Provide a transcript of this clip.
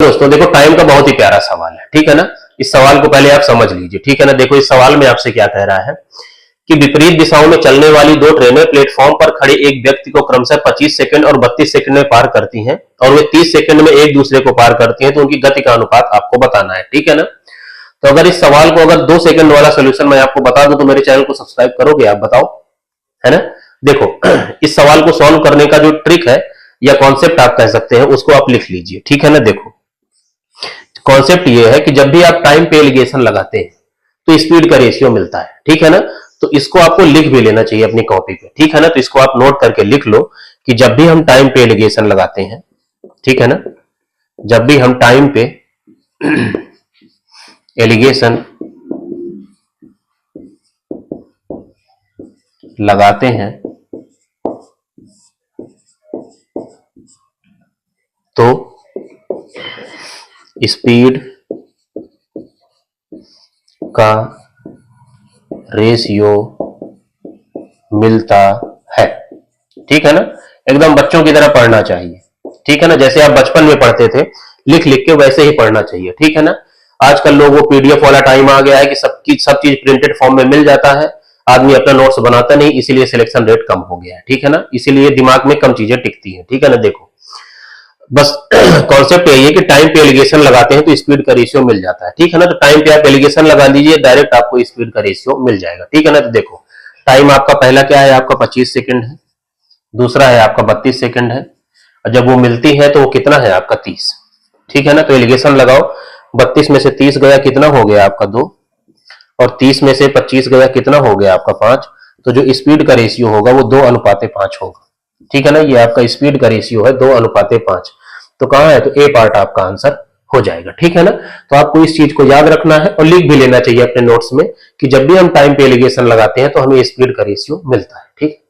दोस्तों देखो, टाइम का बहुत ही प्यारा सवाल है, ठीक है ना। इस सवाल को पहले आप समझ लीजिए, ठीक है ना। देखो इस सवाल में आपसे क्या कह रहा है कि विपरीत दिशाओं में चलने वाली दो ट्रेनें प्लेटफॉर्म पर खड़े एक व्यक्ति को क्रमशः 25 सेकंड और 32 सेकंड में पार करती हैं और वे 30 सेकंड में एक दूसरे को पार करती हैं, तो उनकी गति का अनुपात आपको बताना है, ठीक है ना। तो अगर इस सवाल को अगर 2 सेकंड वाला सोल्यूशन मैं आपको बता दूं तो मेरे चैनल को सब्सक्राइब करोगे आप? बताओ, है ना। देखो इस सवाल को सॉल्व करने का जो ट्रिक है या कॉन्सेप्ट आप कह सकते हैं, उसको आप लिख लीजिए, ठीक है ना। देखो कॉन्सेप्ट ये है कि जब भी आप टाइम पे एलिगेशन लगाते हैं तो स्पीड का रेशियो मिलता है, ठीक है ना। तो इसको आपको लिख भी लेना चाहिए अपनी कॉपी पे, ठीक है ना। तो इसको आप नोट करके लिख लो कि जब भी हम टाइम पे एलिगेशन लगाते हैं, ठीक है ना, जब भी हम टाइम पे एलिगेशन लगाते हैं तो स्पीड का रेशियो मिलता है, ठीक है ना। एकदम बच्चों की तरह पढ़ना चाहिए, ठीक है ना। जैसे आप बचपन में पढ़ते थे लिख लिख के, वैसे ही पढ़ना चाहिए, ठीक है ना। आजकल लोग वो पीडीएफ वाला टाइम आ गया है कि सब चीज प्रिंटेड फॉर्म में मिल जाता है, आदमी अपना नोट्स बनाता नहीं, इसीलिए सिलेक्शन रेट कम हो गया है, ठीक है ना। इसीलिए दिमाग में कम चीजें टिकती हैं, ठीक है ना। देखो बस कॉन्सेप्ट यही है कि टाइम पे एलिगेशन लगाते हैं तो स्पीड का रेशियो मिल जाता है, ठीक है ना। तो टाइम पे आप एलिगेशन लगा दीजिए, डायरेक्ट आपको स्पीड का रेशियो मिल जाएगा, ठीक है ना। तो देखो टाइम आपका पहला क्या है, आपका 25 सेकंड है, दूसरा है आपका 32 सेकंड है, और जब वो मिलती है तो वो कितना है आपका 30, ठीक है ना। तो एलिगेशन लगाओ, 32 में से 30 गया कितना हो गया आपका 2, और 30 में से 25 गया कितना हो गया आपका 5। तो जो स्पीड का रेशियो होगा वो 2:5 होगा, ठीक है ना। ये आपका स्पीड का रेशियो है 2:5। तो कहां है, तो ए पार्ट आपका आंसर हो जाएगा, ठीक है ना। तो आपको इस चीज को याद रखना है और लिख भी लेना चाहिए अपने नोट्स में कि जब भी हम टाइम पे एलिगेशन लगाते हैं तो हमें स्पीड का रेशियो मिलता है, ठीक।